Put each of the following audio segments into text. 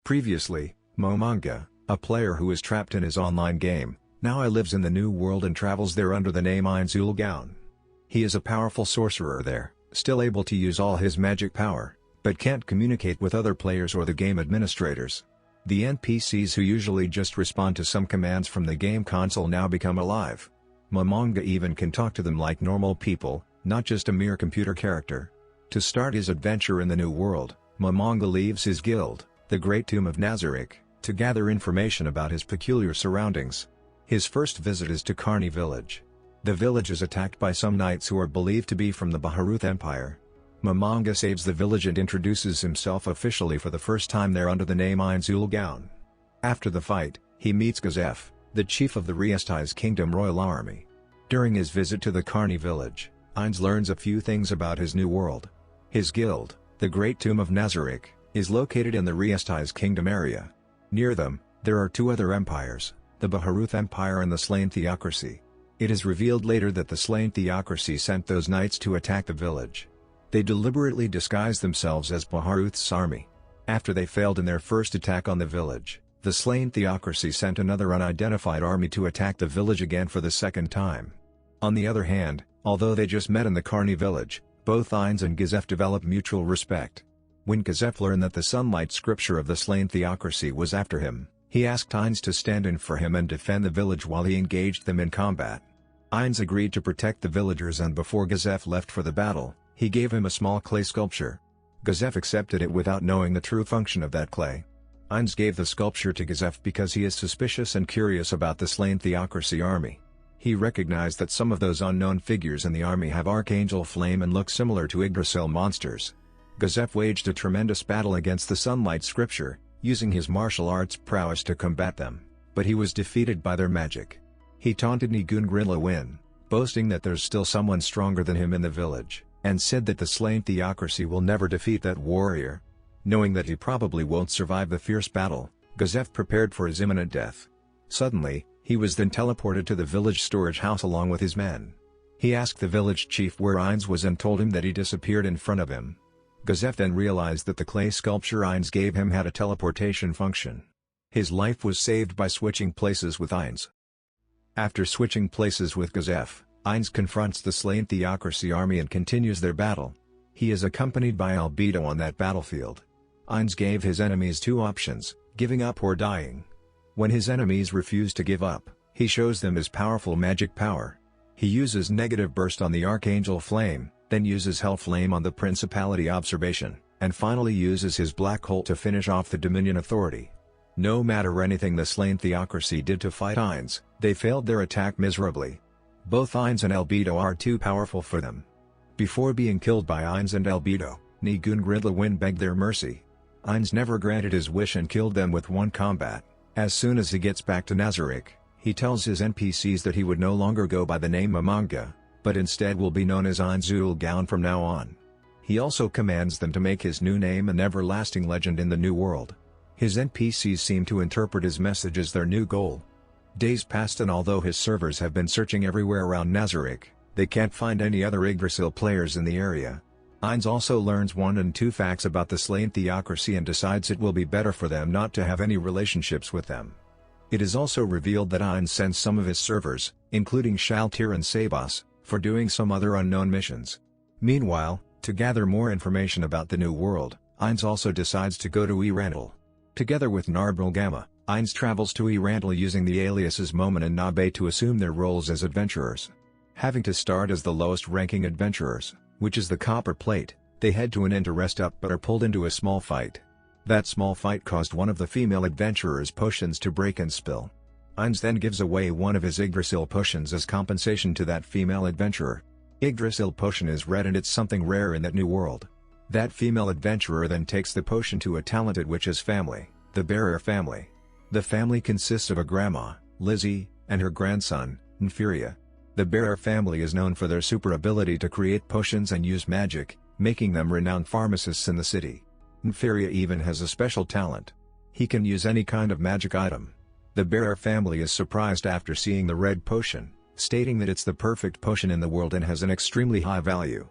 Previously, Momonga, a player who is trapped in his online game, now lives in the new world and travels there under the name Ainzulgaon. He is a powerful sorcerer there, still able to use all his magic power, but can't communicate with other players or the game administrators. The NPCs who usually just respond to some commands from the game console now become alive. Momonga even can talk to them like normal people, not just a mere computer character. To start his adventure in the new world, Momonga leaves his guild, the Great Tomb of Nazarick, to gather information about his peculiar surroundings. His first visit is to Karni village. The village is attacked by some knights who are believed to be from the Baharuth Empire. Momonga saves the village and introduces himself officially for the first time there under the name Ainzulgaon. After the fight, he meets Gazef, the chief of the Riesti's Kingdom Royal Army. During his visit to the Karni village, Ainz learns a few things about his new world. His guild, the Great Tomb of Nazarick, is located in the Riesti's Kingdom area. Near them, there are two other empires, the Baharuth Empire and the Slain Theocracy. It is revealed later that the Slain Theocracy sent those knights to attack the village. They deliberately disguised themselves as Baharuth's army. After they failed in their first attack on the village, the Slain Theocracy sent another unidentified army to attack the village again for the second time. On the other hand, although they just met in the Karni village, both Ainz and Gazef develop mutual respect. When Gazef learned that the sunlight scripture of the Slain Theocracy was after him, he asked Ainz to stand in for him and defend the village while he engaged them in combat. Ainz agreed to protect the villagers, and before Gazef left for the battle, he gave him a small clay sculpture. Gazef accepted it without knowing the true function of that clay. Ainz gave the sculpture to Gazef because he is suspicious and curious about the Slain Theocracy army. He recognized that some of those unknown figures in the army have Archangel Flame and look similar to Yggdrasil monsters. Gazef waged a tremendous battle against the Sunlight Scripture, using his martial arts prowess to combat them, but he was defeated by their magic. He taunted Nigun Grilawin, boasting that there's still someone stronger than him in the village, and said that the Slain Theocracy will never defeat that warrior. Knowing that he probably won't survive the fierce battle, Gazef prepared for his imminent death. Suddenly, he was then teleported to the village storage house along with his men. He asked the village chief where Ainz was and told him that he disappeared in front of him. Gazef then realized that the clay sculpture Ainz gave him had a teleportation function. His life was saved by switching places with Ainz. After switching places with Gazef, Ainz confronts the Slain Theocracy army and continues their battle. He is accompanied by Albedo on that battlefield. Ainz gave his enemies two options, giving up or dying. When his enemies refuse to give up, he shows them his powerful magic power. He uses Negative Burst on the Archangel Flame, then uses Hell Flame on the Principality Observation, and finally uses his Black Hole to finish off the Dominion Authority. No matter anything the Slain Theocracy did to fight Ainz, they failed their attack miserably. Both Ainz and Albedo are too powerful for them. Before being killed by Ainz and Albedo, Nigun Grilawin begged their mercy. Ainz never granted his wish and killed them with one combat. As soon as he gets back to Nazarick, he tells his NPCs that he would no longer go by the name Momonga, but instead will be known as Ainzulgaon from now on. He also commands them to make his new name an everlasting legend in the new world. His NPCs seem to interpret his message as their new goal. Days passed, and although his servers have been searching everywhere around Nazarick, they can't find any other Yggdrasil players in the area. Ainz also learns 1 and 2 facts about the Slain Theocracy and decides it will be better for them not to have any relationships with them. It is also revealed that Ainz sends some of his servers, including Shaltir and Sabas, for doing some other unknown missions. Meanwhile, to gather more information about the new world, Ainz also decides to go to Erandel. Together with Narbril Gamma, Ainz travels to Erandel using the aliases Momen and Nabe to assume their roles as adventurers. Having to start as the lowest-ranking adventurers, which is the Copper Plate, they head to an inn to rest up but are pulled into a small fight. That small fight caused one of the female adventurers' potions to break and spill. Ainz then gives away one of his Yggdrasil potions as compensation to that female adventurer. Yggdrasil potion is red and it's something rare in that new world. That female adventurer then takes the potion to a talented witch's family, the Bearer family. The family consists of a grandma, Lizzie, and her grandson, Nfiria. The Bearer family is known for their super ability to create potions and use magic, making them renowned pharmacists in the city. Nfiria even has a special talent. He can use any kind of magic item. The Bearer family is surprised after seeing the red potion, stating that it's the perfect potion in the world and has an extremely high value.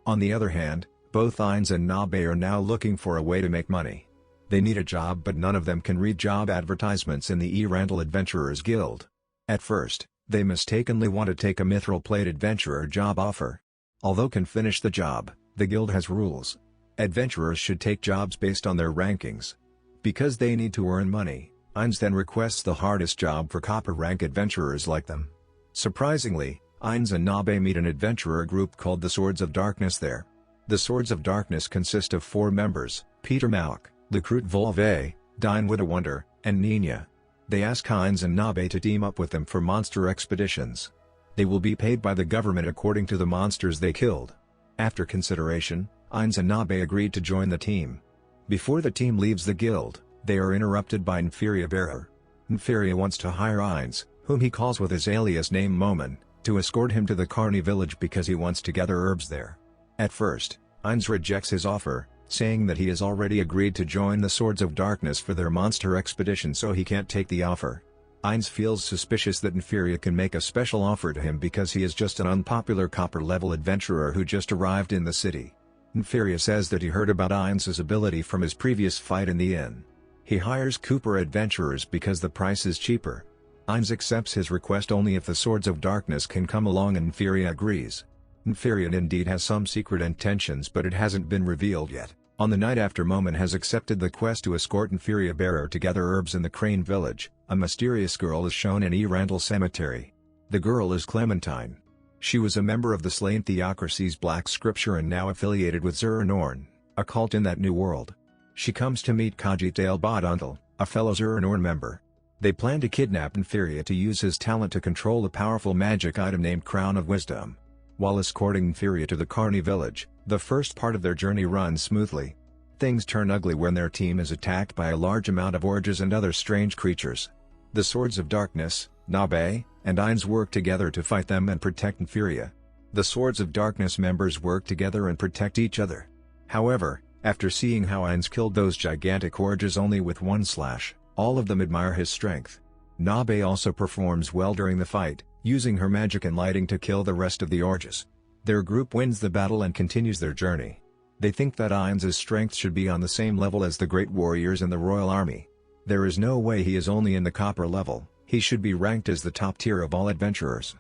On the other hand, both Ainz and Nabe are now looking for a way to make money. They need a job, but none of them can read job advertisements in the Randall Adventurers Guild. At first, they mistakenly want to take a mithril plate adventurer job offer. Although can finish the job, the guild has rules. Adventurers should take jobs based on their rankings. Because they need to earn money, Ainz then requests the hardest job for copper rank adventurers like them. Surprisingly, Ainz and Nabe meet an adventurer group called the Swords of Darkness there. The Swords of Darkness consist of 4 members: Peter Mauk, Lecrute Volve, Dine Wonder, and Nina. They ask Ainz and Nabe to team up with them for monster expeditions. They will be paid by the government according to the monsters they killed. After consideration, Ainz and Nabe agreed to join the team. Before the team leaves the guild, they are interrupted by Nfiria Bearer. Nfiria wants to hire Ainz, whom he calls with his alias name Momen, to escort him to the Carney village because he wants to gather herbs there. At first, Ainz rejects his offer, saying that he has already agreed to join the Swords of Darkness for their monster expedition, so he can't take the offer. Ainz feels suspicious that Nfiria can make a special offer to him because he is just an unpopular copper-level adventurer who just arrived in the city. Nfiria says that he heard about Ainz's ability from his previous fight in the inn. He hires Cooper adventurers because the price is cheaper. Ainz accepts his request only if the Swords of Darkness can come along, and Nfiria agrees. Nfiria indeed has some secret intentions, but it hasn't been revealed yet. On the night after Momen has accepted the quest to escort Nfiria Bearer to gather herbs in the Crane village, a mysterious girl is shown in Randall Cemetery. The girl is Clementine. She was a member of the Slain Theocracy's Black Scripture and now affiliated with Zuranorn, a cult in that new world. She comes to meet Khajiit Ailbaduntal, a fellow Zuranorn member. They plan to kidnap Nfiria to use his talent to control a powerful magic item named Crown of Wisdom. While escorting Nfiria to the Carney village, the first part of their journey runs smoothly. Things turn ugly when their team is attacked by a large amount of orges and other strange creatures. The Swords of Darkness, Nabe, and Ainz work together to fight them and protect Nfiria. The Swords of Darkness members work together and protect each other. However, after seeing how Ainz killed those gigantic orges only with one slash, all of them admire his strength. Nabe also performs well during the fight, using her magic and lighting to kill the rest of the orges. Their group wins the battle and continues their journey. They think that Ainz's strength should be on the same level as the great warriors in the royal army. There is no way he is only in the copper level, he should be ranked as the top tier of all adventurers.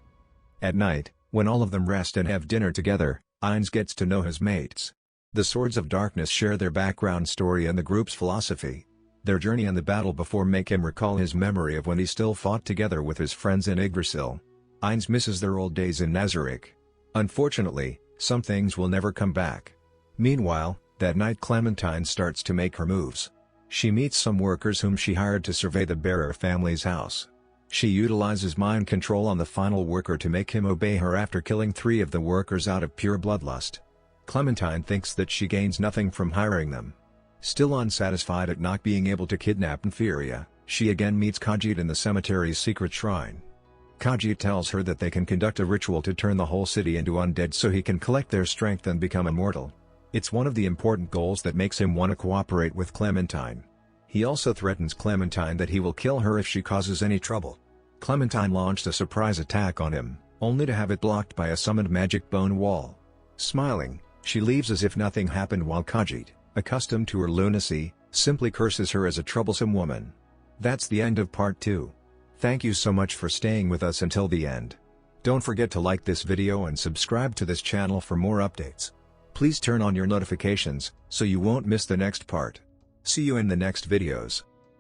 At night, when all of them rest and have dinner together, Ainz gets to know his mates. The Swords of Darkness share their background story and the group's philosophy. Their journey and the battle before make him recall his memory of when he still fought together with his friends in Yggdrasil. Ainz misses their old days in Nazarick. Unfortunately, some things will never come back. Meanwhile, that night Clementine starts to make her moves. She meets some workers whom she hired to survey the Bearer family's house. She utilizes mind control on the final worker to make him obey her after killing 3 of the workers out of pure bloodlust. Clementine thinks that she gains nothing from hiring them. Still unsatisfied at not being able to kidnap Nfiria, she again meets Khajiit in the cemetery's secret shrine. Khajiit tells her that they can conduct a ritual to turn the whole city into undead so he can collect their strength and become immortal. It's one of the important goals that makes him want to cooperate with Clementine. He also threatens Clementine that he will kill her if she causes any trouble. Clementine launched a surprise attack on him, only to have it blocked by a summoned magic bone wall. Smiling, she leaves as if nothing happened while Khajiit, accustomed to her lunacy, simply curses her as a troublesome woman. That's the end of part 2. Thank you so much for staying with us until the end. Don't forget to like this video and subscribe to this channel for more updates. Please turn on your notifications, so you won't miss the next part. See you in the next videos.